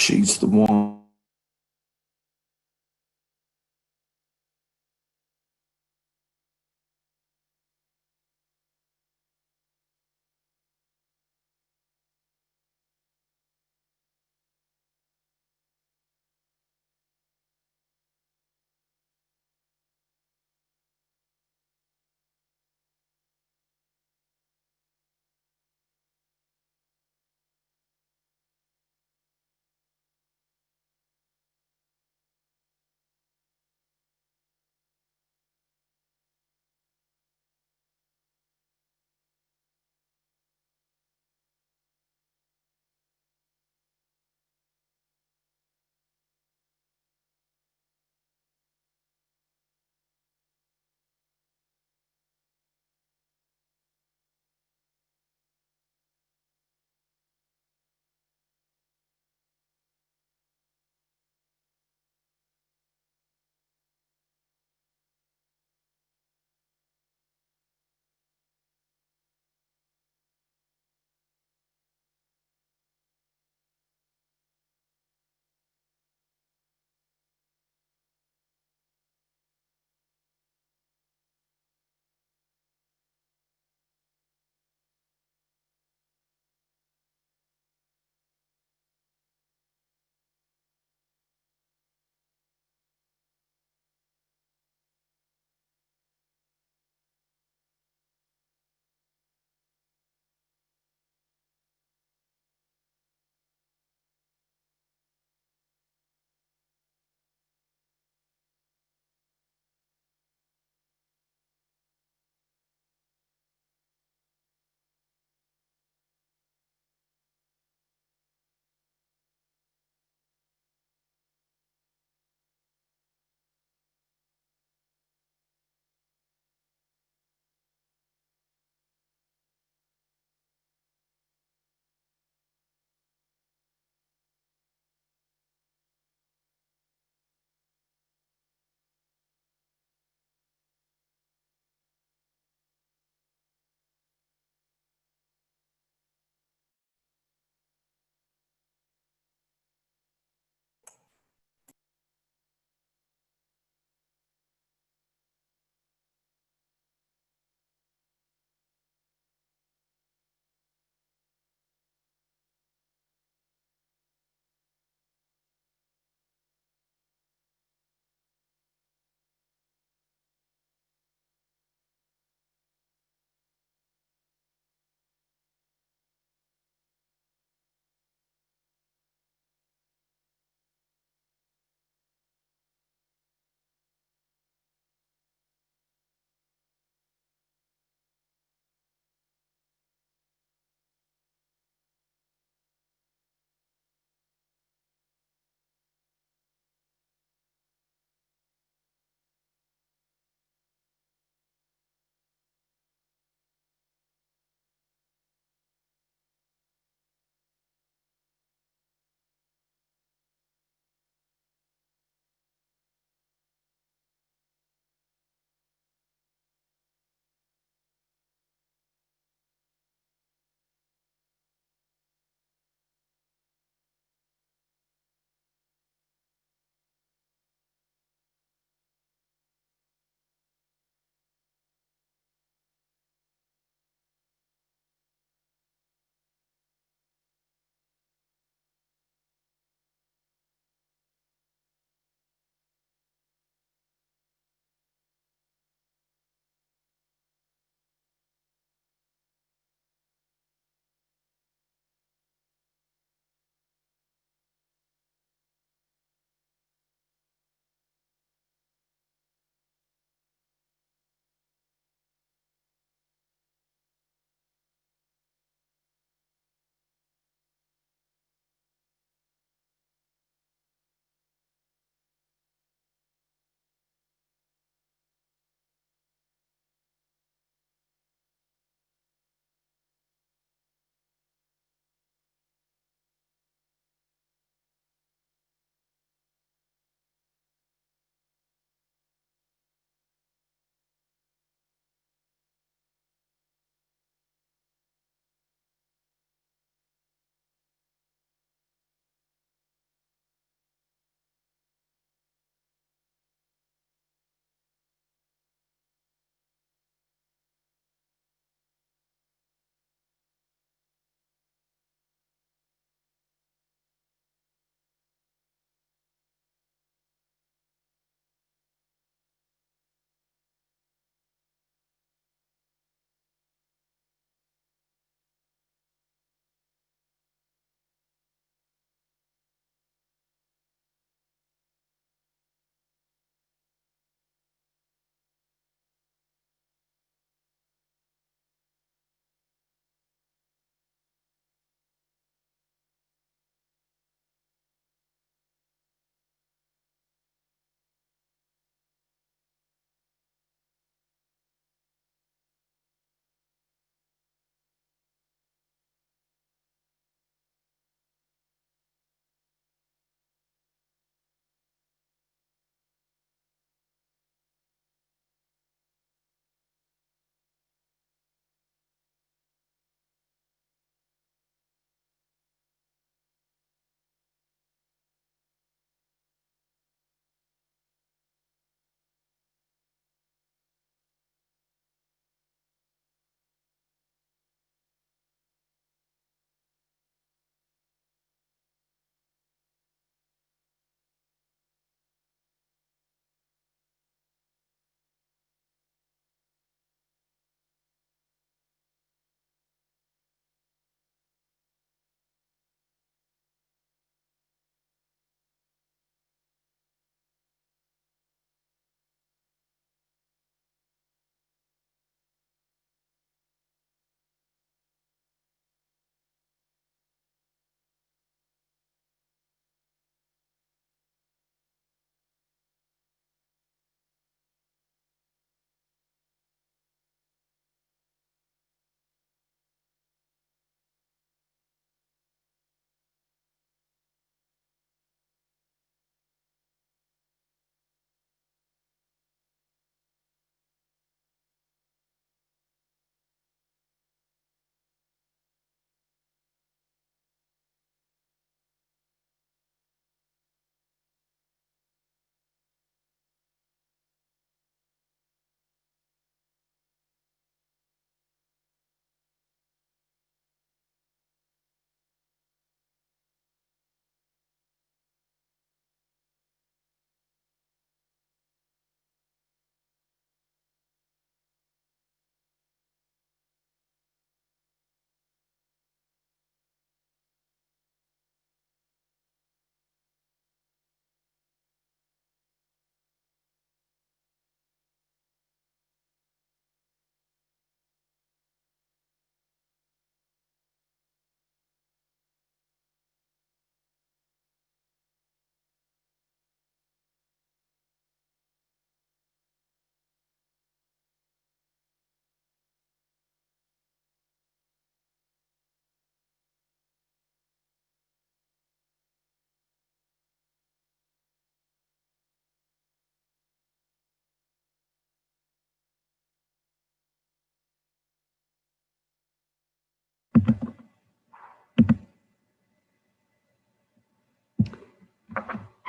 She's the one.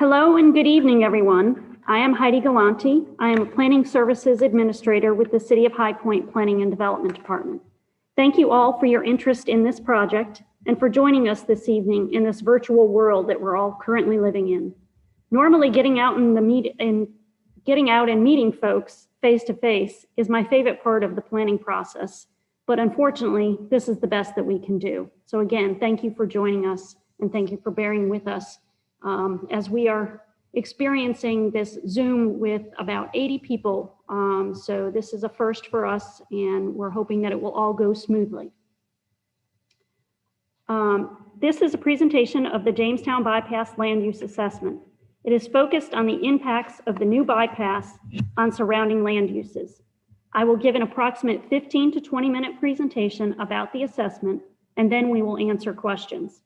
Hello and good evening, everyone. I am Heidi Galanti. I am a Planning Services Administrator with the City of High Point Planning and Development Department. Thank you all for your interest in this project and for joining us this evening in this virtual world that we're all currently living in. Normally, getting out and meeting folks face to face is my favorite part of the planning process, but unfortunately, this is the best that we can do. So again, thank you for joining us and thank you for bearing with us as we are experiencing this Zoom with about 80 people. So this is a first for us and we're hoping that it will all go smoothly. This is a presentation of the Jamestown Bypass Land Use Assessment. It is focused on the impacts of the new bypass on surrounding land uses. I will give an approximate 15 to 20 minute presentation about the assessment, and then we will answer questions.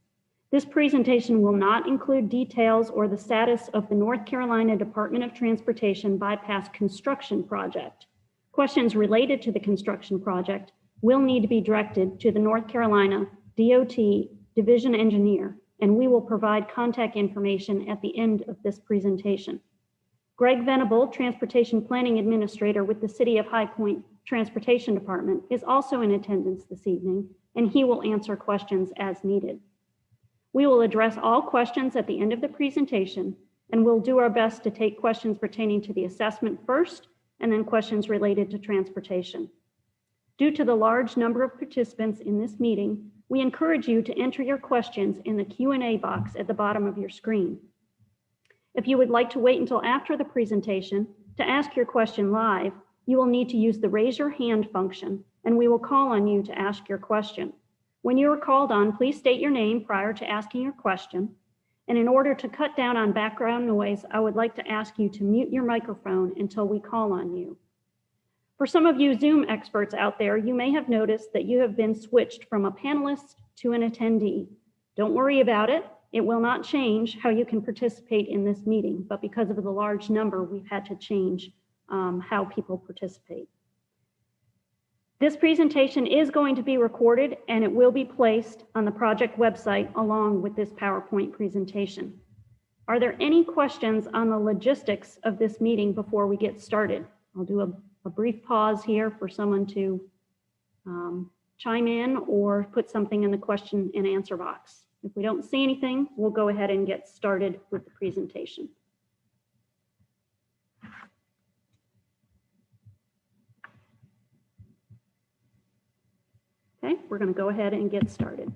This presentation will not include details or the status of the North Carolina Department of Transportation bypass construction project. Questions related to the construction project will need to be directed to the North Carolina DOT Division Engineer, and we will provide contact information at the end of this presentation. Greg Venable, Transportation Planning Administrator with the City of High Point Transportation Department, is also in attendance this evening, and he will answer questions as needed. We will address all questions at the end of the presentation, and we'll do our best to take questions pertaining to the assessment first, and then questions related to transportation. Due to the large number of participants in this meeting, we encourage you to enter your questions in the Q&A box at the bottom of your screen. If you would like to wait until after the presentation to ask your question live, you will need to use the raise your hand function, and we will call on you to ask your question. When you are called on, please state your name prior to asking your question. And in order to cut down on background noise, I would like to ask you to mute your microphone until we call on you. For some of you Zoom experts out there, you may have noticed that you have been switched from a panelist to an attendee. Don't worry about it. It will not change how you can participate in this meeting, but because of the large number, we've had to change how people participate. This presentation is going to be recorded and it will be placed on the project website along with this PowerPoint presentation. Are there any questions on the logistics of this meeting before we get started? I'll do a brief pause here for someone to chime in or put something in the question and answer box. If we don't see anything, we'll go ahead and get started with the presentation. Okay, we're going to go ahead and get started.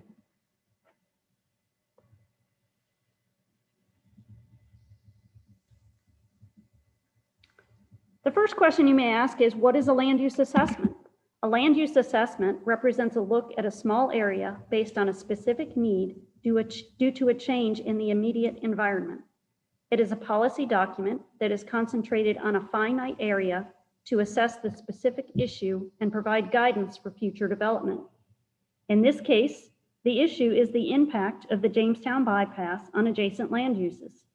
The first question you may ask is, what is a land use assessment? A land use assessment represents a look at a small area based on a specific need due to a change in the immediate environment. It is a policy document that is concentrated on a finite area to assess the specific issue and provide guidance for future development. In this case, the issue is the impact of the Jamestown bypass on adjacent land uses.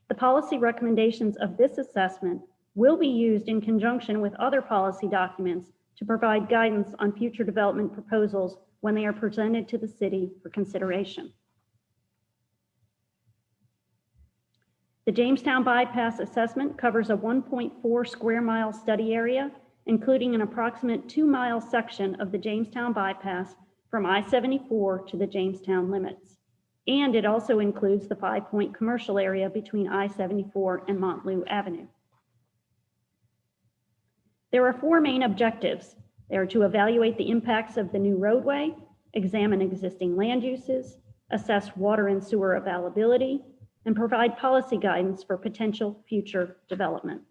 The policy recommendations of this assessment will be used in conjunction with other policy documents to provide guidance on future development proposals when they are presented to the city for consideration. The Jamestown Bypass Assessment covers a 1.4 square mile study area, including an approximate 2-mile section of the Jamestown Bypass from I-74 to the Jamestown limits. And it also includes the 5 Point commercial area between I-74 and Montlou Avenue. There are 4 main objectives. They are to evaluate the impacts of the new roadway, examine existing land uses, assess water and sewer availability, and provide policy guidance for potential future development.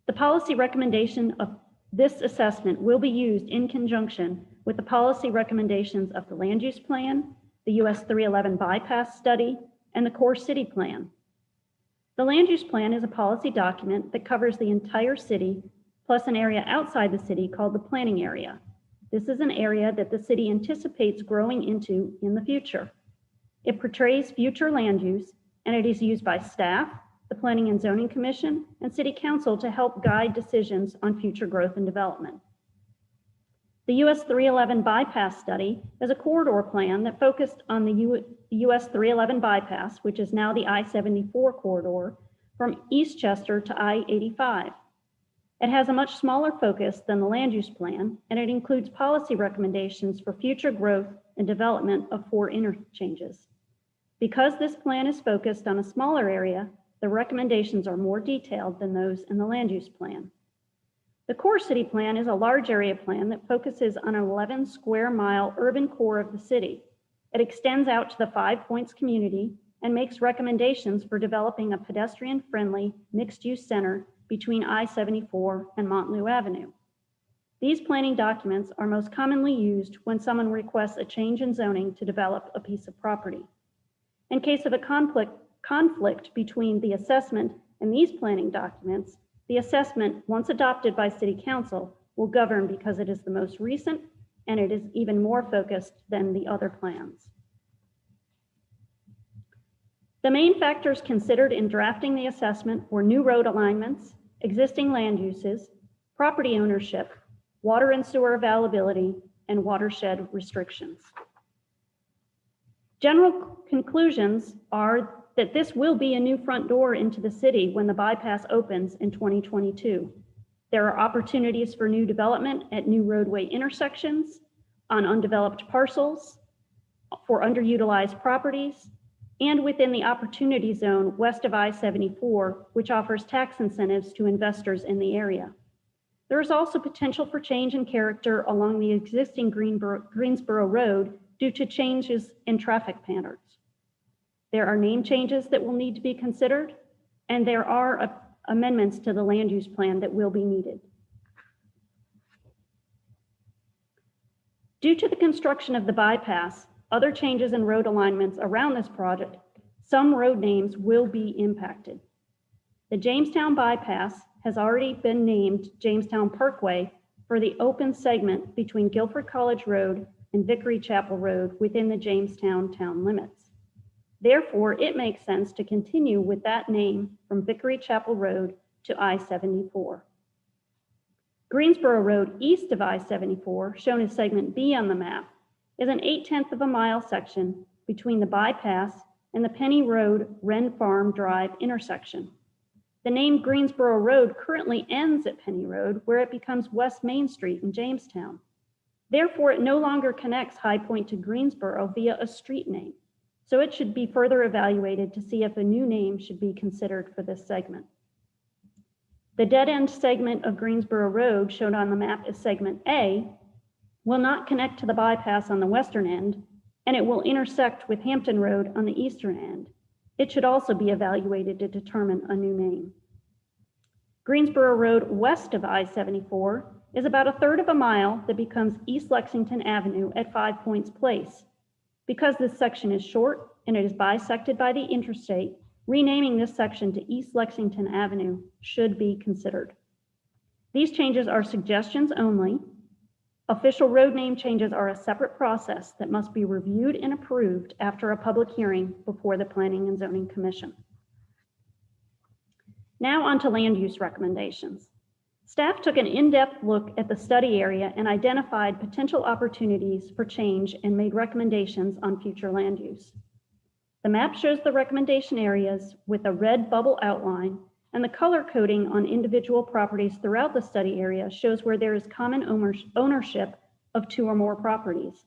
The policy recommendation of this assessment will be used in conjunction with the policy recommendations of the Land Use Plan, the US 311 Bypass Study, and the Core City Plan. The Land Use Plan is a policy document that covers the entire city, plus an area outside the city called the planning area. This is an area that the city anticipates growing into in the future. It portrays future land use, and it is used by staff, the Planning and Zoning Commission, and City Council to help guide decisions on future growth and development. The US 311 bypass study is a corridor plan that focused on the US 311 bypass, which is now the I-74 corridor, from Eastchester to I-85. It has a much smaller focus than the land use plan, and it includes policy recommendations for future growth and development of 4 interchanges. Because this plan is focused on a smaller area, the recommendations are more detailed than those in the land use plan. The Core City Plan is a large area plan that focuses on an 11 square mile urban core of the city. It extends out to the 5 Points community and makes recommendations for developing a pedestrian-friendly mixed-use center between I-74 and Montluc Avenue. These planning documents are most commonly used when someone requests a change in zoning to develop a piece of property. In case of a conflict between the assessment and these planning documents, the assessment, once adopted by City Council, will govern because it is the most recent and it is even more focused than the other plans. The main factors considered in drafting the assessment were new road alignments, existing land uses, property ownership, water and sewer availability, and watershed restrictions. General conclusions are that this will be a new front door into the city when the bypass opens in 2022. There are opportunities for new development at new roadway intersections, on undeveloped parcels, for underutilized properties, and within the opportunity zone west of I-74, which offers tax incentives to investors in the area. There is also potential for change in character along the existing Greensboro Road due to changes in traffic patterns. There are name changes that will need to be considered, and there are amendments to the land use plan that will be needed. Due to the construction of the bypass, other changes in road alignments around this project, some road names will be impacted. The Jamestown bypass has already been named Jamestown Parkway for the open segment between Guilford College Road and Vickery Chapel Road within the Jamestown town limits. Therefore, it makes sense to continue with that name from Vickery Chapel Road to I-74. Greensboro Road east of I-74, shown as segment B on the map, is an 0.8 of a mile section between the bypass and the Penny Road Wren Farm Drive intersection. The name Greensboro Road currently ends at Penny Road, where it becomes West Main Street in Jamestown. Therefore, it no longer connects High Point to Greensboro via a street name. So it should be further evaluated to see if a new name should be considered for this segment. The dead-end segment of Greensboro Road, shown on the map as segment A, will not connect to the bypass on the western end, and it will intersect with Hampton Road on the eastern end. It should also be evaluated to determine a new name. Greensboro Road west of I-74 is about 1/3 of a mile that becomes East Lexington Avenue at 5 Points Place. Because this section is short and it is bisected by the interstate, renaming this section to East Lexington Avenue should be considered. These changes are suggestions only. Official road name changes are a separate process that must be reviewed and approved after a public hearing before the Planning and Zoning Commission. Now on to land use recommendations. Staff took an in-depth look at the study area and identified potential opportunities for change and made recommendations on future land use. The map shows the recommendation areas with a red bubble outline, and the color coding on individual properties throughout the study area shows where there is common ownership of 2 or more properties.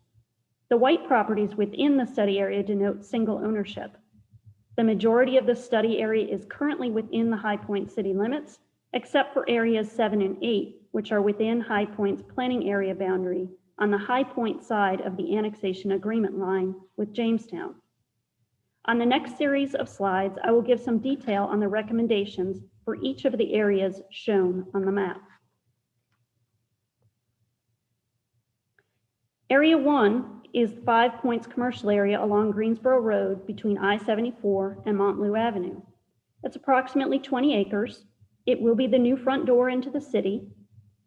The white properties within the study area denote single ownership. The majority of the study area is currently within the High Point city limits, except for areas 7 and 8, which are within High Point's planning area boundary on the High Point side of the annexation agreement line with Jamestown. On the next series of slides, I will give some detail on the recommendations for each of the areas shown on the map. Area 1 is 5 Points commercial area along Greensboro Road between I-74 and Montluc Avenue. It's approximately 20 acres. It will be the new front door into the city.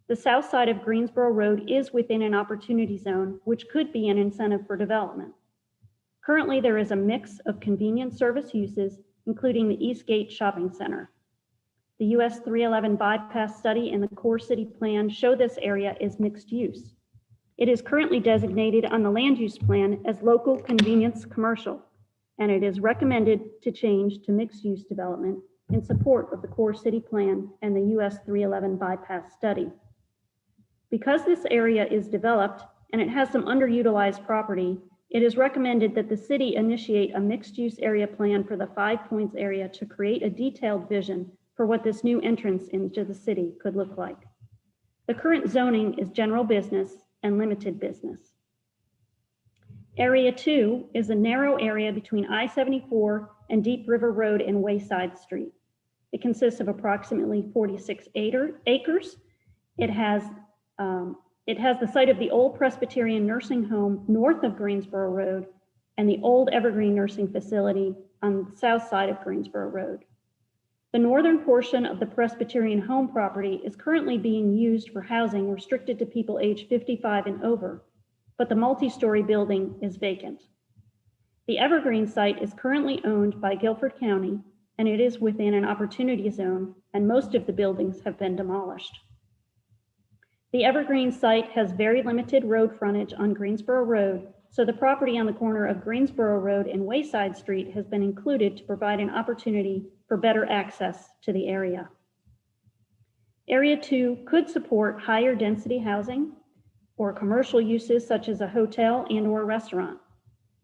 The south side of Greensboro Road is within an opportunity zone, which could be an incentive for development. Currently, there is a mix of convenience service uses, including the Eastgate Shopping Center. The US 311 bypass study and the Core City Plan show this area is mixed use. It is currently designated on the land use plan as local convenience commercial, and it is recommended to change to mixed use development in support of the core city plan and the US 311 bypass study. Because this area is developed and it has some underutilized property, it is recommended that the city initiate a mixed use area plan for the 5 Points area to create a detailed vision for what this new entrance into the city could look like. The current zoning is general business and limited business. Area 2 is a narrow area between I-74 and Deep River Road and Wayside Street. It consists of approximately 46 acres. It has the site of the old Presbyterian nursing home north of Greensboro Road and the old Evergreen Nursing Facility on the south side of Greensboro Road. The northern portion of the Presbyterian home property is currently being used for housing restricted to people aged 55 and over, but the multi-story building is vacant. The Evergreen site is currently owned by Guilford County, and it is within an opportunity zone, and most of the buildings have been demolished. The Evergreen site has very limited road frontage on Greensboro Road, so the property on the corner of Greensboro Road and Wayside Street has been included to provide an opportunity for better access to the area. Area 2 could support higher density housing or commercial uses such as a hotel and/or restaurant.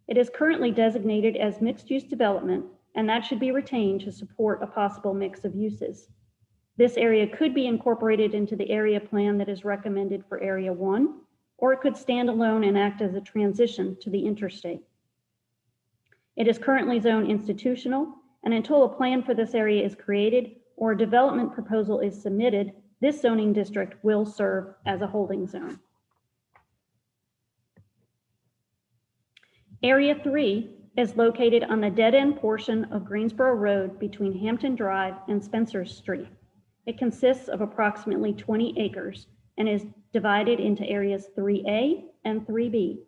It is currently designated as mixed-use development, and that should be retained to support a possible mix of uses. This area could be incorporated into the area plan that is recommended for Area 1, or it could stand alone and act as a transition to the interstate. It is currently zoned institutional, and until a plan for this area is created or a development proposal is submitted, this zoning district will serve as a holding zone. Area 3 is located on the dead-end portion of Greensboro Road between Hampton Drive and Spencer Street. It consists of approximately 20 acres and is divided into areas 3A and 3B.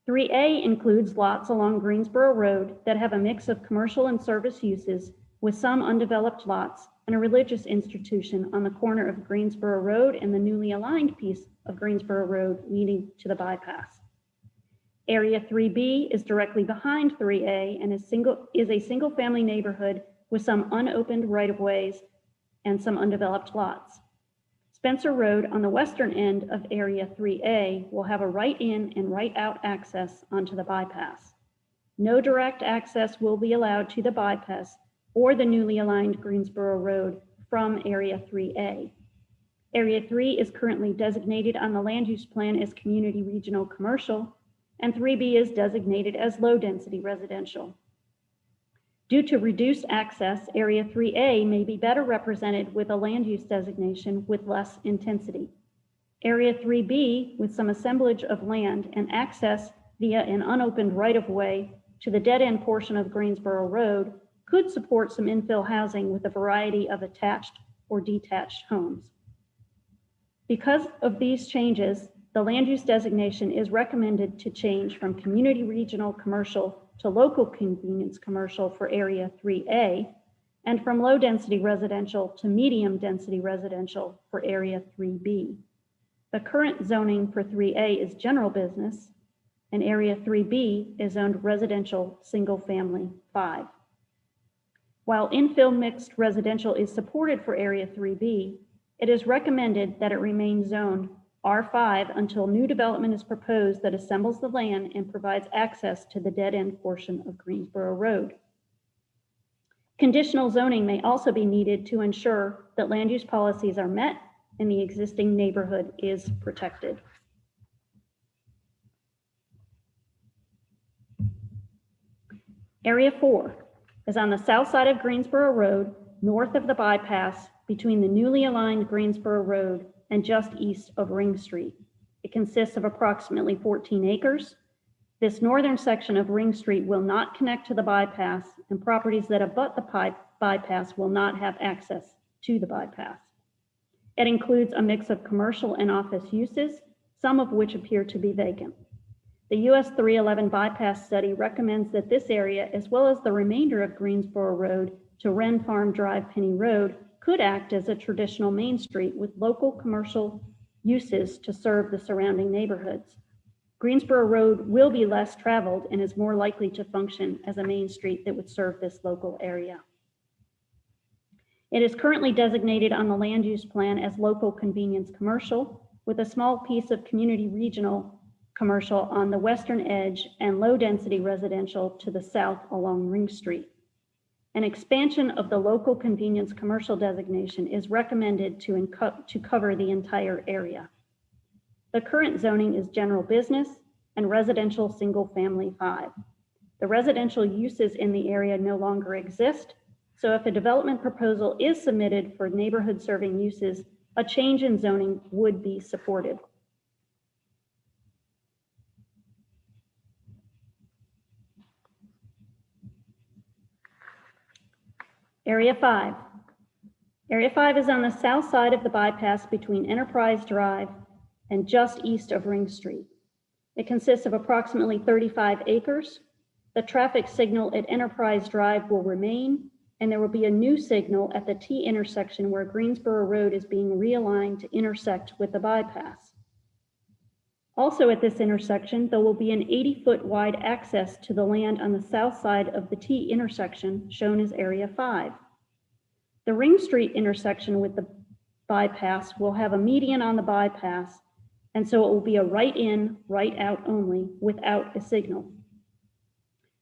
3A includes lots along Greensboro Road that have a mix of commercial and service uses, with some undeveloped lots and a religious institution on the corner of Greensboro Road and the newly aligned piece of Greensboro Road leading to the bypass. Area 3B is directly behind 3A and is a single-family neighborhood with some unopened right-of-ways and some undeveloped lots. Spencer Road on the western end of Area 3A will have a right-in and right-out access onto the bypass. No direct access will be allowed to the bypass or the newly aligned Greensboro Road from Area 3A. Area 3 is currently designated on the land use plan as community regional commercial, and 3B is designated as low-density residential. Due to reduced access, Area 3A may be better represented with a land use designation with less intensity. Area 3B, with some assemblage of land and access via an unopened right-of-way to the dead-end portion of Greensboro Road, could support some infill housing with a variety of attached or detached homes. Because of these changes, the land use designation is recommended to change from community regional commercial to local convenience commercial for Area 3A, and from low density residential to medium density residential for Area 3B. The current zoning for 3A is general business, and Area 3B is zoned residential single family 5. While infill mixed residential is supported for Area 3B, it is recommended that it remain zoned R5 until new development is proposed that assembles the land and provides access to the dead-end portion of Greensboro Road. Conditional zoning may also be needed to ensure that land use policies are met and the existing neighborhood is protected. Area 4 is on the south side of Greensboro Road, north of the bypass between the newly aligned Greensboro Road and just east of Ring Street. It consists of approximately 14 acres. This northern section of Ring Street will not connect to the bypass, and properties that abut the bypass will not have access to the bypass. It includes a mix of commercial and office uses, some of which appear to be vacant. The US 311 bypass study recommends that this area, as well as the remainder of Greensboro Road to Wren Farm Drive Penny Road, could act as a traditional main street with local commercial uses to serve the surrounding neighborhoods. Greensboro Road will be less traveled and is more likely to function as a main street that would serve this local area. It is currently designated on the land use plan as local convenience commercial, with a small piece of community regional commercial on the western edge and low density residential to the south along Ring Street. An expansion of the local convenience commercial designation is recommended to cover the entire area. The current zoning is general business and residential single family 5. The residential uses in the area no longer exist, so if a development proposal is submitted for neighborhood serving uses, a change in zoning would be supported. Area 5. Area 5 is on the south side of the bypass between Enterprise Drive and just east of Ring Street. It consists of approximately 35 acres. The traffic signal at Enterprise Drive will remain, and there will be a new signal at the T intersection where Greensboro Road is being realigned to intersect with the bypass. Also at this intersection, there will be an 80-foot wide access to the land on the south side of the T intersection, shown as Area 5. The Ring Street intersection with the bypass will have a median on the bypass, and so it will be a right in, right out only without a signal.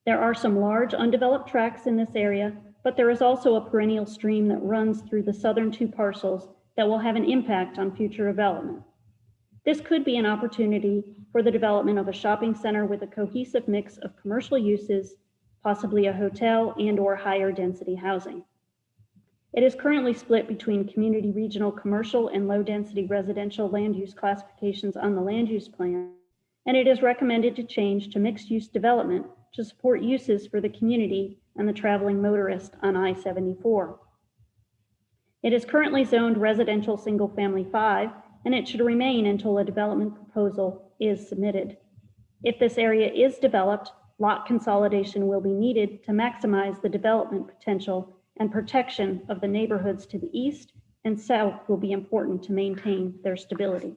There are some large undeveloped tracts in this area, but there is also a perennial stream that runs through the southern 2 parcels that will have an impact on future development. This could be an opportunity for the development of a shopping center with a cohesive mix of commercial uses, possibly a hotel and/or higher density housing. It is currently split between community regional commercial and low density residential land use classifications on the land use plan, and it is recommended to change to mixed use development to support uses for the community and the traveling motorist on I-74. It is currently zoned residential single family 5, and it should remain until a development proposal is submitted. If this area is developed, lot consolidation will be needed to maximize the development potential, and protection of the neighborhoods to the east and south will be important to maintain their stability.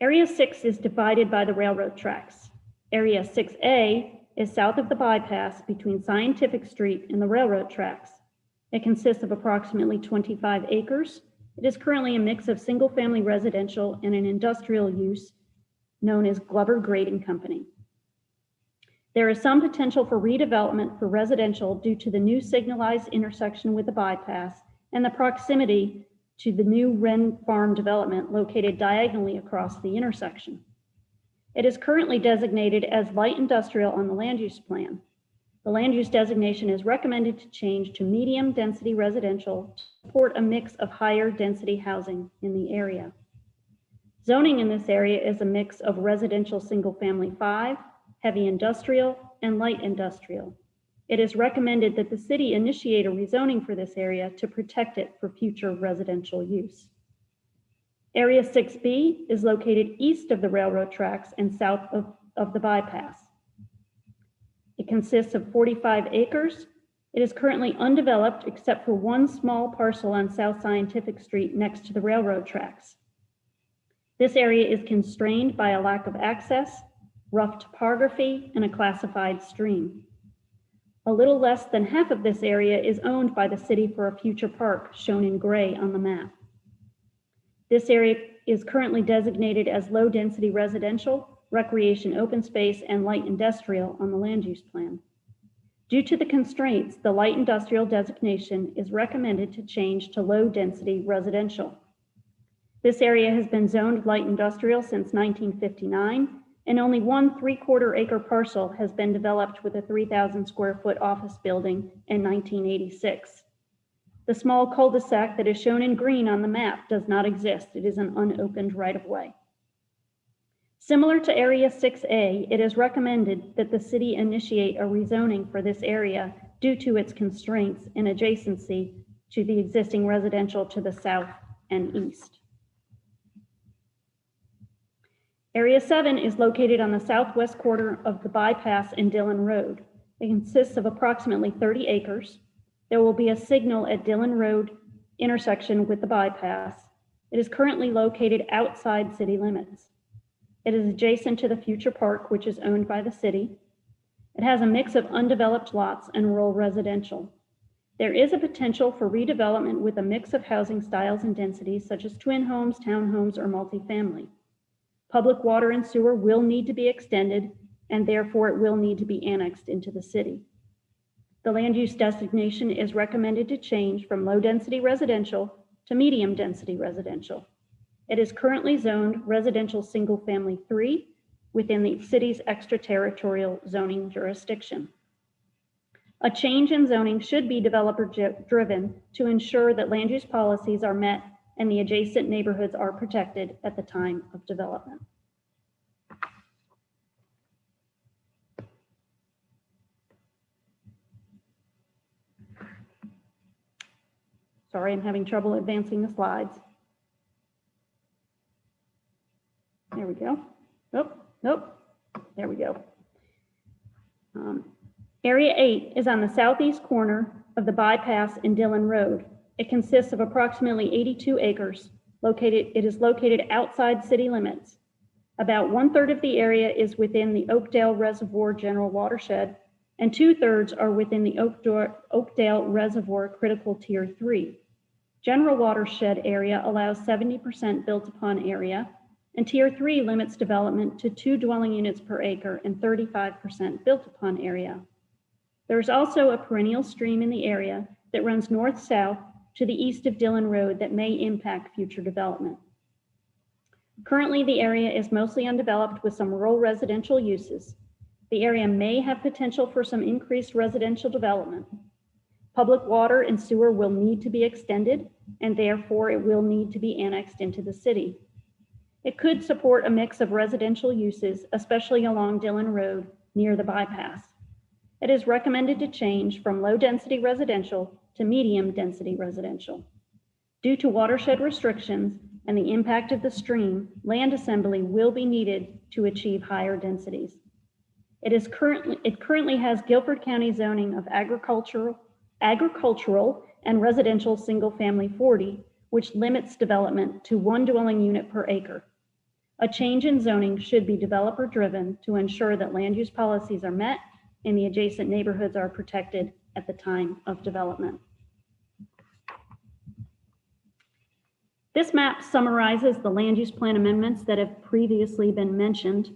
Area 6 is divided by the railroad tracks. Area 6A is south of the bypass between Scientific Street and the railroad tracks. It consists of approximately 25 acres. It is currently a mix of single-family residential and an industrial use known as Glover Grading Company. There is some potential for redevelopment for residential due to the new signalized intersection with the bypass and the proximity to the new Wren Farm development located diagonally across the intersection. It is currently designated as light industrial on the land use plan. The land use designation is recommended to change to medium density residential to support a mix of higher density housing in the area. Zoning in this area is a mix of residential single family 5, heavy industrial, and light industrial. It is recommended that the city initiate a rezoning for this area to protect it for future residential use. Area 6B is located east of the railroad tracks and south of the bypass. It consists of 45 acres. It is currently undeveloped except for one small parcel on South Scientific Street next to the railroad tracks. This area is constrained by a lack of access, rough topography, and a classified stream. A little less than half of this area is owned by the city for a future park, shown in gray on the map. This area is currently designated as low density residential, recreation open space, and light industrial on the land use plan. Due to the constraints, the light industrial designation is recommended to change to low density residential. This area has been zoned light industrial since 1959, and only one 3/4 acre parcel has been developed with a 3,000 square foot office building in 1986. The small cul-de-sac that is shown in green on the map does not exist. It is an unopened right-of-way. Similar to Area 6A, it is recommended that the city initiate a rezoning for this area due to its constraints and adjacency to the existing residential to the south and east. Area 7 is located on the southwest quarter of the bypass and Dillon Road. It consists of approximately 30 acres. There will be a signal at Dillon Road intersection with the bypass. It is currently located outside city limits. It is adjacent to the future park, which is owned by the city. It has a mix of undeveloped lots and rural residential. There is a potential for redevelopment with a mix of housing styles and densities, such as twin homes, townhomes, or multifamily. Public water and sewer will need to be extended, and therefore it will need to be annexed into the city. The land use designation is recommended to change from low-density residential to medium-density residential. It is currently zoned residential single-family 3 within the city's extraterritorial zoning jurisdiction. A change in zoning should be developer-driven to ensure that land use policies are met and the adjacent neighborhoods are protected at the time of development. Sorry, I'm having trouble advancing the slides. There we go. Nope. There we go. Area 8 is on the southeast corner of the bypass in Dillon Road. It consists of approximately 82 acres. It is located outside city limits. About 1/3 of the area is within the Oakdale Reservoir General Watershed, and 2/3 are within the Oakdale Reservoir Critical Tier 3. General Watershed area allows 70% built upon area, and Tier 3 limits development to 2 dwelling units per acre and 35% built upon area. There is also a perennial stream in the area that runs north-south to the east of Dillon Road that may impact future development. Currently, the area is mostly undeveloped with some rural residential uses. The area may have potential for some increased residential development. Public water and sewer will need to be extended, and therefore it will need to be annexed into the city. It could support a mix of residential uses, especially along Dillon Road near the bypass. It is recommended to change from low-density residential to medium-density residential. Due to watershed restrictions and the impact of the stream, land assembly will be needed to achieve higher densities. It currently has Guilford County zoning of agricultural and residential single-family 40, which limits development to 1 dwelling unit per acre. A change in zoning should be developer-driven to ensure that land use policies are met and the adjacent neighborhoods are protected at the time of development. This map summarizes the land use plan amendments that have previously been mentioned.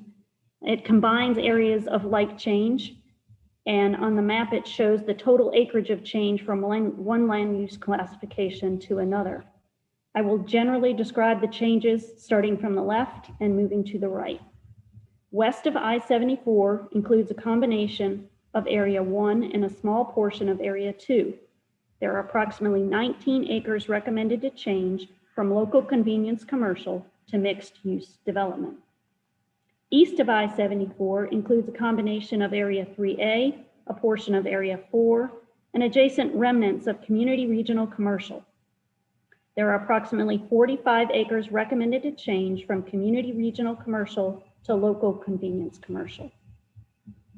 It combines areas of like change, and on the map it shows the total acreage of change from one land use classification to another. I will generally describe the changes starting from the left and moving to the right. West of I-74 includes a combination of Area 1 and a small portion of Area 2. There are approximately 19 acres recommended to change from local convenience commercial to mixed use development. East of I-74 includes a combination of Area 3A, a portion of Area 4, and adjacent remnants of community regional commercial. There are approximately 45 acres recommended to change from community regional commercial to local convenience commercial.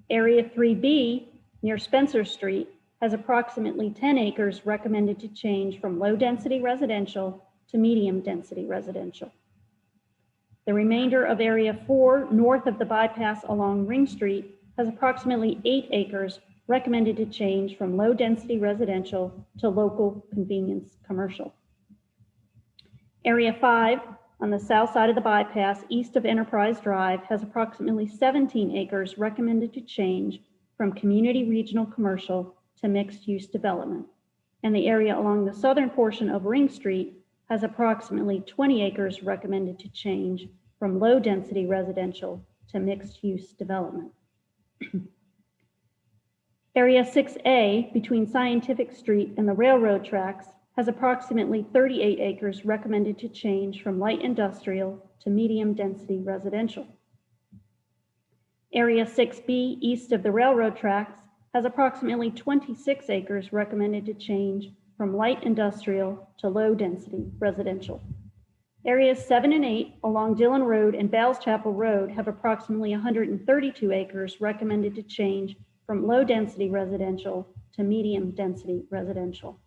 Area 3B near Spencer Street has approximately 10 acres recommended to change from low density residential to medium density residential. The remainder of Area 4 north of the bypass along Ring Street has approximately 8 acres recommended to change from low density residential to local convenience commercial. Area 5 on the south side of the bypass east of Enterprise Drive has approximately 17 acres recommended to change from community regional commercial to mixed use development. And the area along the southern portion of Ring Street has approximately 20 acres recommended to change from low density residential to mixed use development. Area 6A between Scientific Street and the railroad tracks has approximately 38 acres recommended to change from light industrial to medium density residential. Area 6B east of the railroad tracks has approximately 26 acres recommended to change from light industrial to low density residential. Areas 7 and 8 along Dillon Road and Bales Chapel Road have approximately 132 acres recommended to change from low density residential to medium density residential.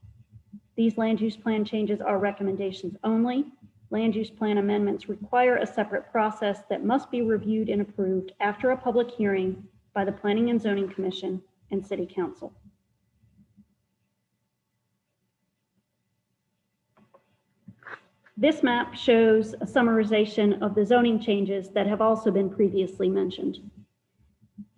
These land use plan changes are recommendations only. Land use plan amendments require a separate process that must be reviewed and approved after a public hearing by the Planning and Zoning Commission and City Council. This map shows a summarization of the zoning changes that have also been previously mentioned.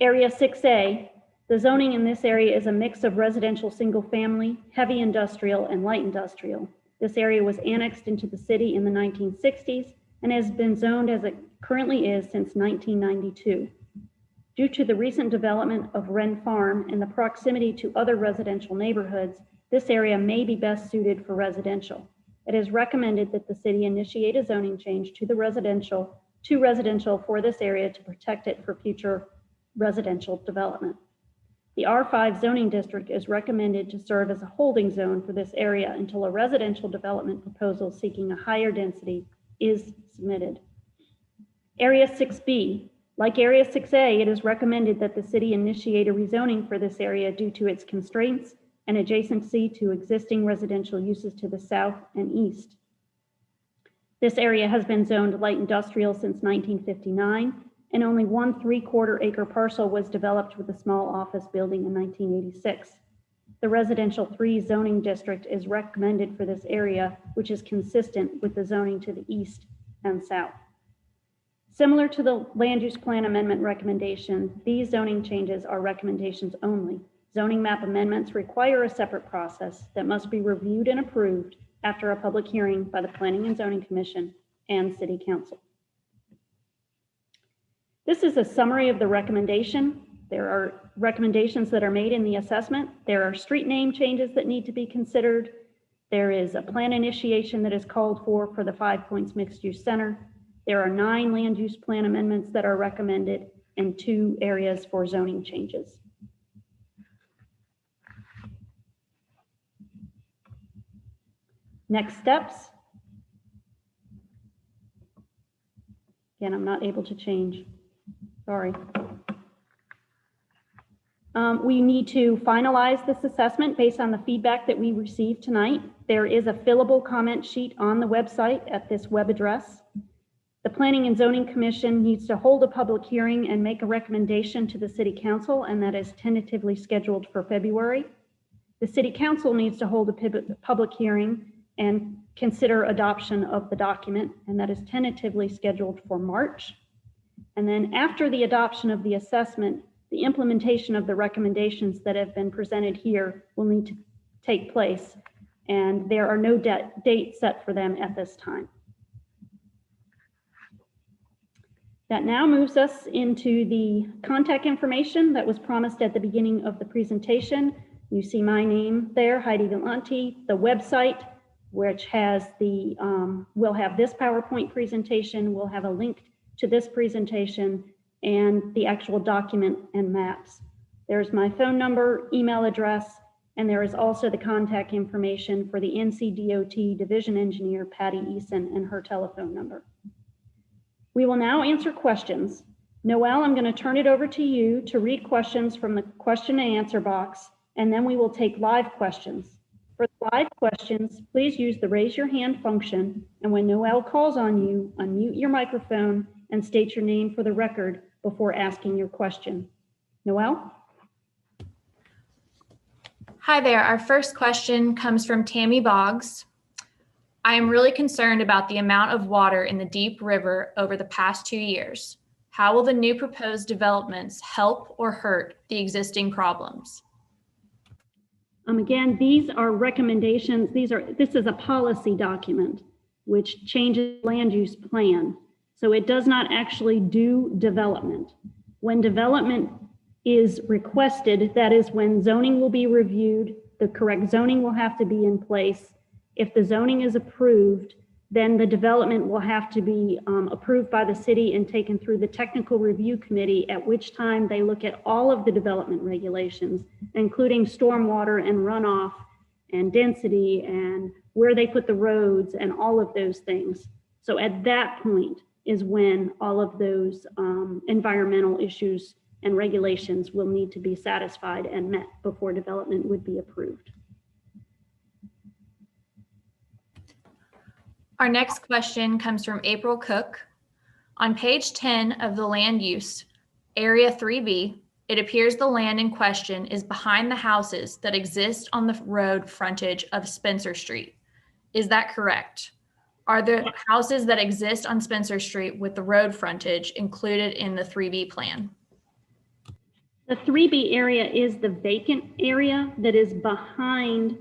Area 6A, the zoning in this area is a mix of residential single family, heavy industrial, and light industrial. This area was annexed into the city in the 1960s and has been zoned as it currently is since 1992. Due to the recent development of Wren Farm and the proximity to other residential neighborhoods, this area may be best suited for residential. It is recommended that the city initiate a zoning change to residential for this area to protect it for future residential development. The R5 zoning district is recommended to serve as a holding zone for this area until a residential development proposal seeking a higher density is submitted. Area 6B, like Area 6A, it is recommended that the city initiate a rezoning for this area due to its constraints and adjacency to existing residential uses to the south and east. This area has been zoned light industrial since 1959, and only 1 3/4 acre parcel was developed with a small office building in 1986. The residential 3 zoning district is recommended for this area, which is consistent with the zoning to the east and south. Similar to the land use plan amendment recommendation, these zoning changes are recommendations only. Zoning map amendments require a separate process that must be reviewed and approved after a public hearing by the Planning and Zoning Commission and City Council. This is a summary of the recommendation. There are recommendations that are made in the assessment. There are street name changes that need to be considered. There is a plan initiation that is called for the 5 Points Mixed Use Center. There are 9 land use plan amendments that are recommended and 2 areas for zoning changes. Next steps. Again, I'm not able to change. Sorry. We need to finalize this assessment based on the feedback that we received tonight. There is a fillable comment sheet on the website at this web address. The Planning and Zoning Commission needs to hold a public hearing and make a recommendation to the City Council, and that is tentatively scheduled for February. The City Council needs to hold a public hearing and consider adoption of the document, and that is tentatively scheduled for March. And then after the adoption of the assessment, the implementation of the recommendations that have been presented here will need to take place, and there are no dates set for them at this time. That now moves us into the contact information that was promised at the beginning of the presentation. You see my name there, Heidi Galante, the website, which has the, we'll have this PowerPoint presentation, we'll have a link to this presentation and the actual document and maps. There's my phone number, email address, and there is also the contact information for the NCDOT Division Engineer, Patty Eason, and her telephone number. We will now answer questions. Noelle, I'm going to turn it over to you to read questions from the question and answer box, and then we will take live questions. For live questions, please use the raise your hand function, and when Noelle calls on you, unmute your microphone and state your name for the record before asking your question. Noelle? Hi there. Our first question comes from Tammy Boggs. I am really concerned about the amount of water in the Deep River over the past 2 years. How will the new proposed developments help or hurt the existing problems? Again, these are recommendations. This is a policy document which changes land use plan. So it does not actually do development. When development is requested, that is when zoning will be reviewed, the correct zoning will have to be in place. If the zoning is approved, then the development will have to be approved by the city and taken through the technical review committee, at which time they look at all of the development regulations, including stormwater and runoff and density and where they put the roads and all of those things. So at that point is when all of those environmental issues and regulations will need to be satisfied and met before development would be approved. Our next question comes from April Cook. On page 10 of the land use, area 3B, it appears the land in question is behind the houses that exist on the road frontage of Spencer Street. Is that correct? Are the houses that exist on Spencer Street with the road frontage included in the 3B plan? The 3B area is the vacant area that is behind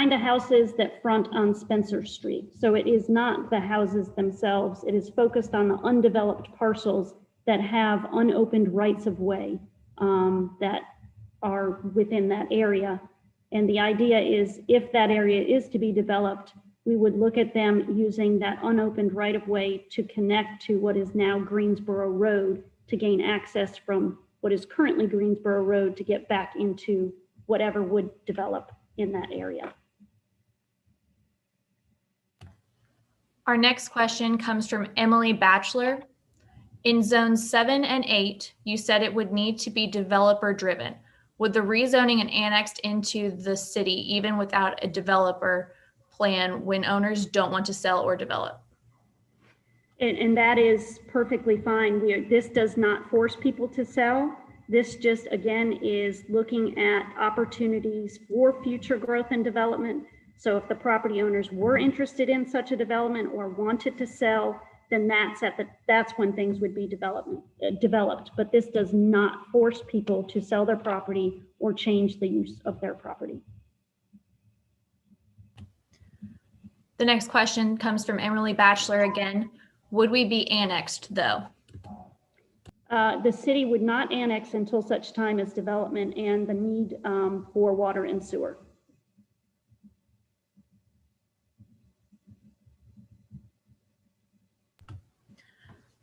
the houses that front on Spencer Street. So it is not the houses themselves. It is focused on the undeveloped parcels that have unopened rights of way that are within that area. And the idea is if that area is to be developed, we would look at them using that unopened right of way to connect to what is now Greensboro Road to gain access from what is currently Greensboro Road to get back into whatever would develop in that area. Our next question comes from Emily Batchelor. In zones 7 and 8, you said it would need to be developer driven. Would the rezoning and annexed into the city even without a developer plan when owners don't want to sell or develop? And that is perfectly fine. This does not force people to sell. This just, again, is looking at opportunities for future growth and development. So if the property owners were interested in such a development or wanted to sell, then that's when things would be developed. But this does not force people to sell their property or change the use of their property. The next question comes from Emily Batchelor again. Would we be annexed though? The city would not annex until such time as development and the need for water and sewer.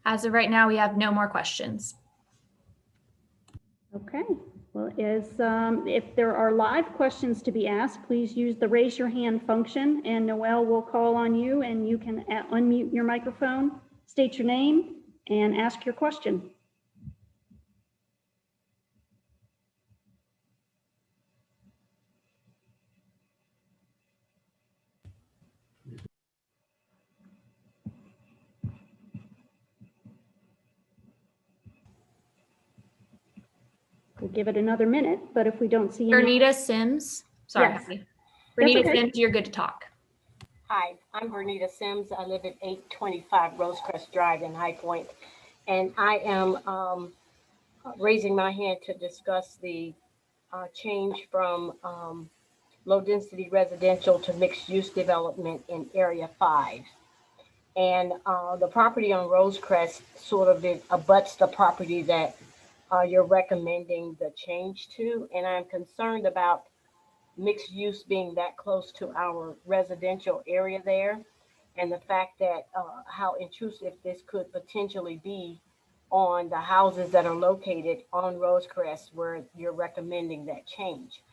As of right now, we have no more questions. Okay, well, if there are live questions to be asked, please use the raise your hand function and Noelle will call on you and you can unmute your microphone, state your name, and ask your question. We'll give it another minute, but if we don't see any. Bernita Sims, sorry. Yes. Bernita okay. Sims, you're good to talk. Hi, I'm Bernita Sims. I live at 825 Rosecrest Drive in High Point, and I am raising my hand to discuss the change from low-density residential to mixed-use development in Area 5. And the property on Rosecrest sort of abuts the property that you're recommending the change to, and I'm concerned about mixed use being that close to our residential area there, and the fact that how intrusive this could potentially be on the houses that are located on Rosecrest where you're recommending that change.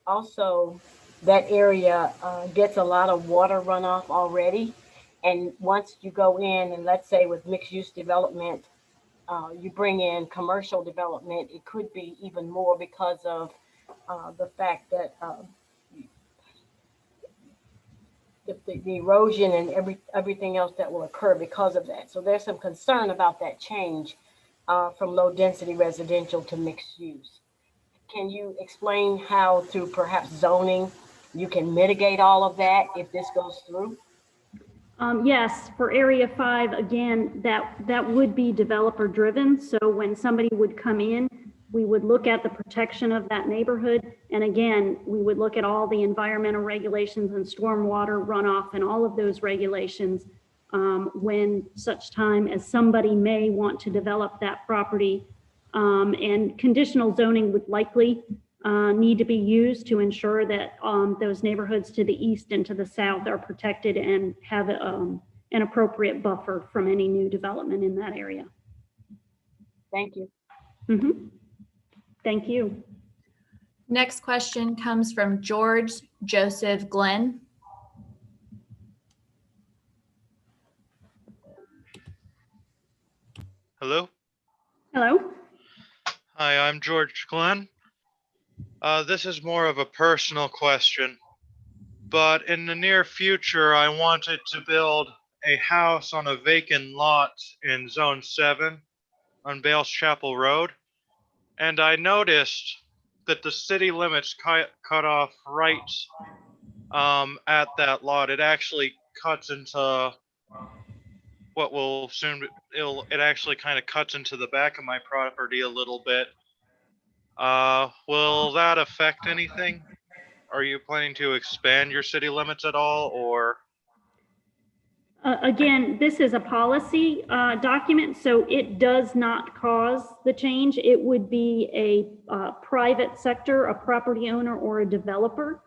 Also, that area gets a lot of water runoff already, and once you go in and let's say with mixed use development, you bring in commercial development, it could be even more because of the fact that the erosion and everything else that will occur because of that. So there's some concern about that change from low density residential to mixed use. Can you explain how through perhaps zoning you can mitigate all of that if this goes through? Yes, for Area 5, again, that would be developer driven. So when somebody would come in, we would look at the protection of that neighborhood. And again, we would look at all the environmental regulations and stormwater runoff and all of those regulations when such time as somebody may want to develop that property. And conditional zoning would likely need to be used to ensure that those neighborhoods to the east and to the south are protected and have an appropriate buffer from any new development in that area. Thank you. Mm-hmm. Thank you. Next question comes from George Joseph Glenn. Hello. Hello. Hi, I'm George Glenn. This is more of a personal question. but in the near future, I wanted to build a house on a vacant lot in Zone 7 on Bales Chapel Road. And I noticed that the city limits cut off right at that lot. It actually cuts into what will soon it actually kind of cuts into the back of my property a little bit. Will that affect anything? Are you planning to expand your city limits at all, or? Again, this is a policy document, so it does not cause the change. It would be a private sector, a property owner or a developer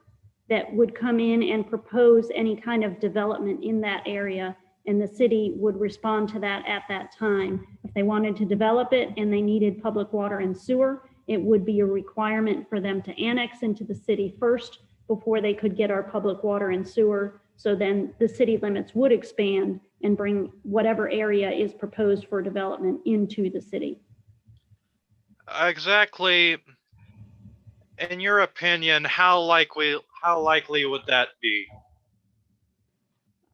that would come in and propose any kind of development in that area, and the city would respond to that at that time. If they wanted to develop it and they needed public water and sewer, it would be a requirement for them to annex into the city first before they could get our public water and sewer. So then the city limits would expand and bring whatever area is proposed for development into the city. Exactly. In your opinion, how likely would that be?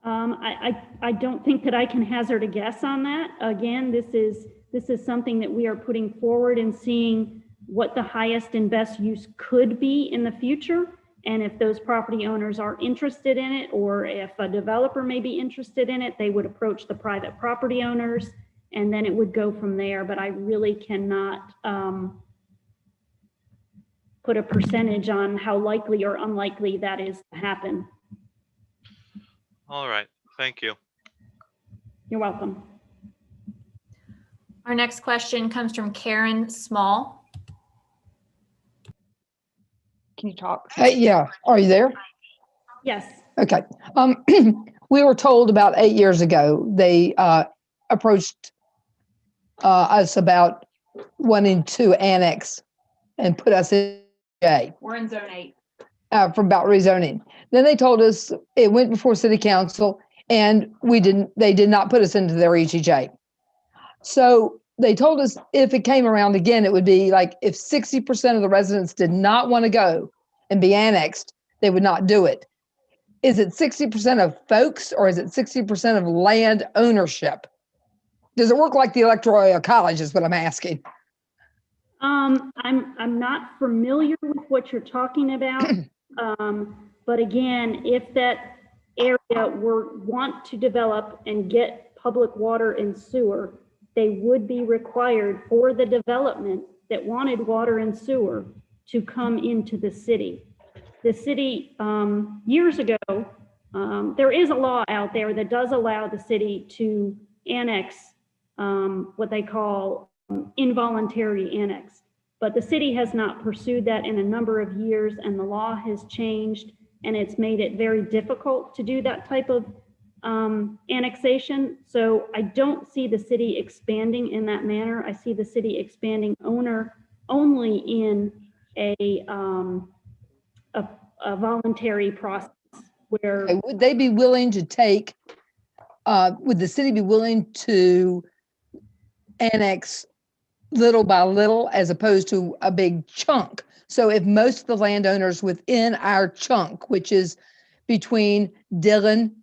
I don't think that I can hazard a guess on that. Again, this is something that we are putting forward and seeing what the highest and best use could be in the future. And if those property owners are interested in it, or if a developer may be interested in it, they would approach the private property owners and then it would go from there. But I really cannot put a percentage on how likely or unlikely that is to happen. All right, thank you. You're welcome. Our next question comes from Karen Small. Can you talk? Yeah, are you there? Yes. Okay. We were told about 8 years ago, they approached us about wanting to annex and put us in J. We're in zone 8. For about rezoning. Then they told us it went before city council and they did not put us into their ETJ. So they told us if it came around again, it would be like if 60% of the residents did not want to go and be annexed, they would not do it. Is it 60% of folks or is it 60% of land ownership? Does it work like the electoral college is what I'm asking. I'm not familiar with what you're talking about. But again, if that area want to develop and get public water and sewer, they would be required for the development that wanted water and sewer to come into the city. The city, years ago, there is a law out there that does allow the city to annex what they call involuntary annex. But the city has not pursued that in a number of years, and the law has changed, and it's made it very difficult to do that type of annexation. So I don't see the city expanding in that manner. I see the city expanding only in a voluntary process where. Okay, would they be willing to take, would the city be willing to annex little by little as opposed to a big chunk? So if most of the landowners within our chunk, which is between Dillon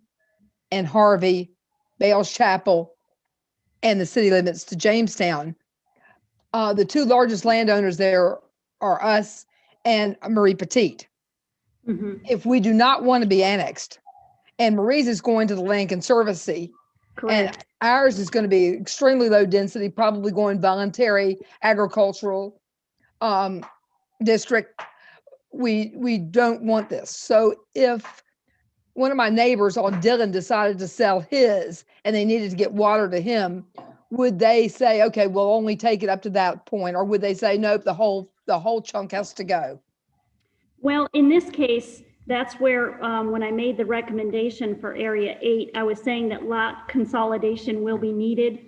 and Harvey, Bales Chapel, and the city limits to Jamestown, the two largest landowners there are us and Marie Petite. Mhm. If we do not want to be annexed, and Marie's is going to the Land Conservancy, Correct. and ours is going to be extremely low density, probably going voluntary agricultural district. We don't want this. So if one of my neighbors on Dillon decided to sell his and they needed to get water to him, would they say, okay, we'll only take it up to that point? Or would they say, nope, the whole chunk has to go? Well, in this case, that's where, when I made the recommendation for Area 8, I was saying that lot consolidation will be needed,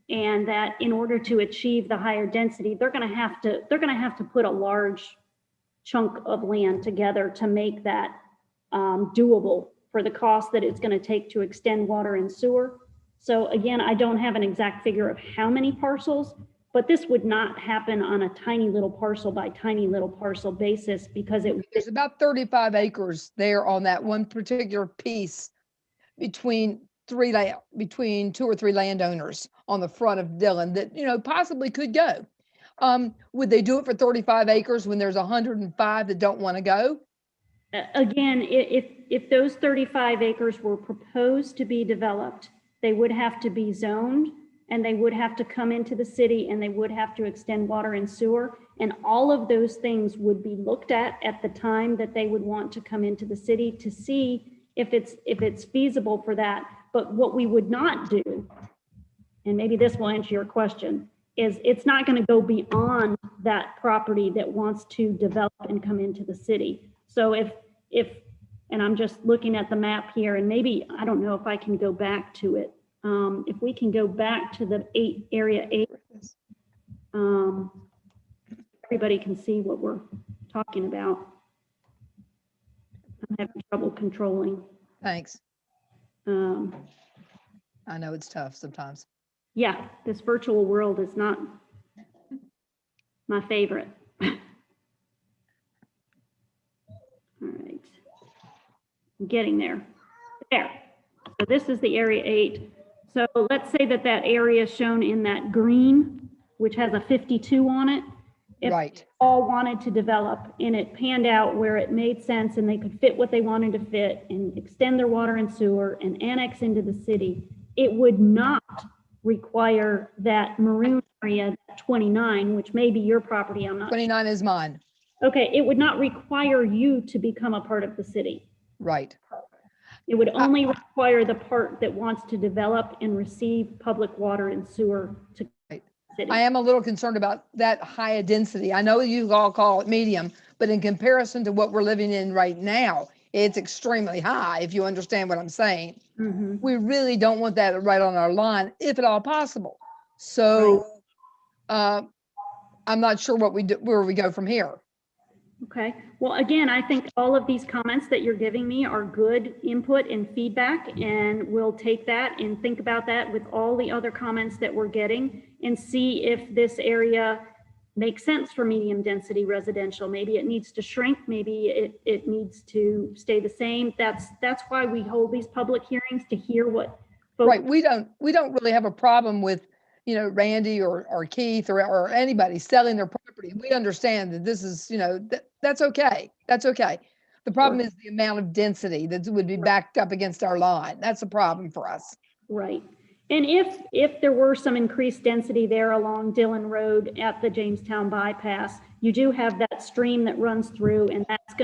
and that in order to achieve the higher density, they're going to have to put a large chunk of land together to make that doable for the cost that it's going to take to extend water and sewer. So again, I don't have an exact figure of how many parcels, But this would not happen on a tiny little parcel by tiny little parcel basis because There's about 35 acres there on that one particular piece between between 2 or 3 landowners on the front of Dillon that, possibly could go. Would they do it for 35 acres when there's 105 that don't want to go? Again, if those 35 acres were proposed to be developed, they would have to be zoned, and they would have to come into the city, and they would have to extend water and sewer. And all of those things would be looked at the time that they would want to come into the city to see if it's feasible for that. But what we would not do, and maybe this will answer your question, is it's not going to go beyond that property that wants to develop and come into the city. So if, and I'm just looking at the map here, and maybe, I don't know if I can go back to it. If we can go back to the area 8, everybody can see what we're talking about. I'm having trouble controlling. Thanks. I know it's tough sometimes. Yeah, this virtual world is not my favorite. All right, I'm getting there. There. So this is the area 8. So let's say that area shown in that green, which has a 52 on it. If Right. they all wanted to develop and it panned out where it made sense and they could fit what they wanted to fit and extend their water and sewer and annex into the city, it would not require that maroon area 29, which may be your property, I'm not. 29 is mine. Okay, it would not require you to become a part of the city. Right. It would only require the part that wants to develop and receive public water and sewer to Right. the city. I am a little concerned about that high density. I know you all call it medium, but in comparison to what we're living in right now, it's extremely high, if you understand what I'm saying. Mhm. We really don't want that right on our line, if at all possible. So I'm not sure what we do, where we go from here. Okay, well, again, I think all of these comments that you're giving me are good input and feedback, and we'll take that and think about that with all the other comments that we're getting and see if this area makes sense for medium density residential. Maybe it needs to shrink, maybe it needs to stay the same. That's why we hold these public hearings, to hear what folks. Right. We don't really have a problem with, Randy or Keith or anybody selling their property. We understand that this is, that's okay. That's okay. The problem is the amount of density that would be backed up against our line. That's a problem for us. Right. And if there were some increased density there along Dillon Road at the Jamestown bypass, you do have that stream that runs through, and that's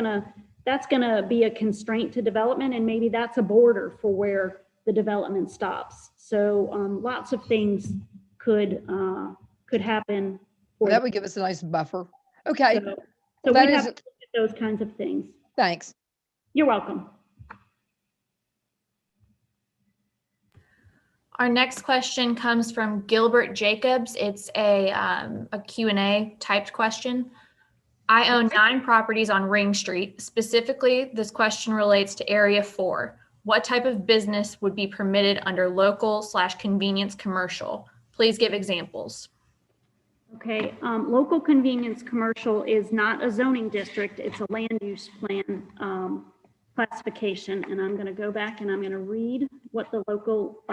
gonna be a constraint to development, and maybe that's a border for where the development stops. So lots of things could happen. For That would give us a nice buffer. Okay. So that we is- have to look at those kinds of things. Thanks. You're welcome. Our next question comes from Gilbert Jacobs. It's a Q&A typed question. I own 9 properties on Ring Street. Specifically, this question relates to Area 4. What type of business would be permitted under local/convenience commercial? Please give examples. Okay, local convenience commercial is not a zoning district, it's a land use plan classification. And I'm gonna go back and I'm gonna read what the local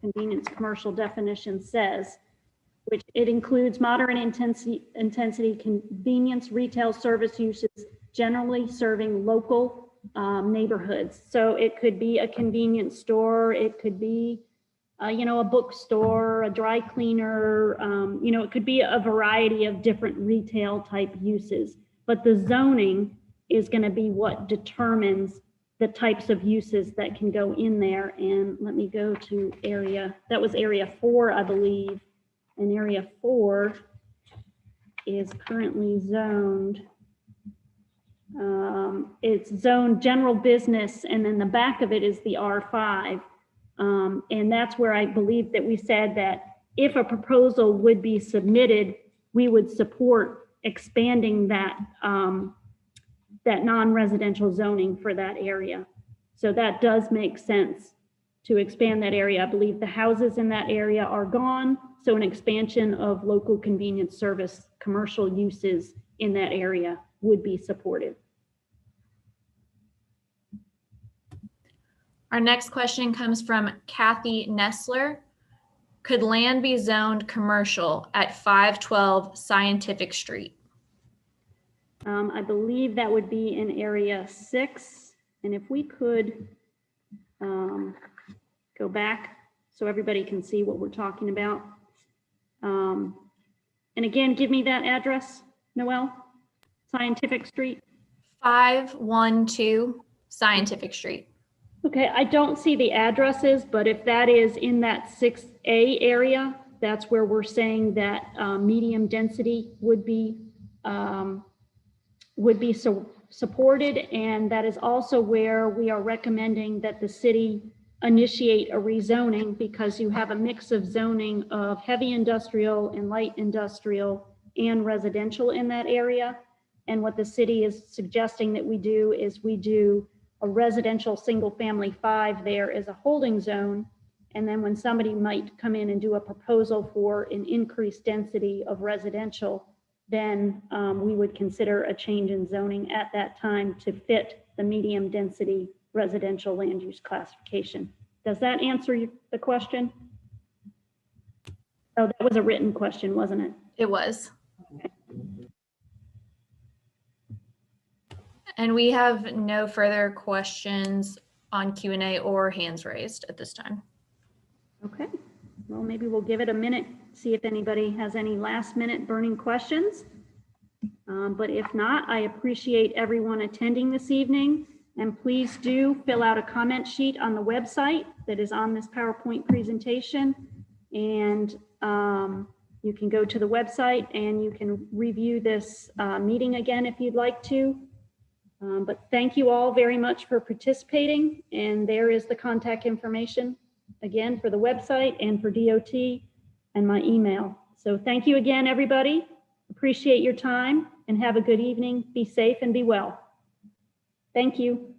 convenience commercial definition says, which it includes moderate intensity convenience retail service uses generally serving local neighborhoods. So it could be a convenience store, it could be a bookstore, a dry cleaner, it could be a variety of different retail type uses. But the zoning is going to be what determines the types of uses that can go in there. And let me go to that was area 4, I believe. And area 4 is currently zoned. It's zoned general business, and then the back of it is the R5. And that's where I believe that we said that if a proposal would be submitted, we would support expanding that non-residential zoning for that area. So that does make sense to expand that area. I believe the houses in that area are gone. So an expansion of local convenience service commercial uses in that area would be supported. Our next question comes from Kathy Nessler. Could land be zoned commercial at 512 Scientific Street? I believe that would be in area 6. And if we could go back so everybody can see what we're talking about. And again, give me that address, Noelle. Scientific Street. 512 Scientific Street. Okay, I don't see the addresses, but if that is in that 6A area, that's where we're saying that medium density would be supported. And that is also where we are recommending that the city initiate a rezoning, because you have a mix of zoning of heavy industrial and light industrial and residential in that area. And what the city is suggesting that we do is we do a residential single family 5 there as a holding zone. And then when somebody might come in and do a proposal for an increased density of residential, then we would consider a change in zoning at that time to fit the medium density residential land use classification. Does that answer the question? Oh, that was a written question, wasn't it? It was. And we have no further questions on Q&A or hands raised at this time. Okay, well, maybe we'll give it a minute, see if anybody has any last minute burning questions. But if not, I appreciate everyone attending this evening. And please do fill out a comment sheet on the website that is on this PowerPoint presentation. And you can go to the website and you can review this meeting again if you'd like to. But thank you all very much for participating. And there is the contact information again for the website and for DOT and my email. So thank you again, everybody. Appreciate your time and have a good evening. Be safe and be well. Thank you.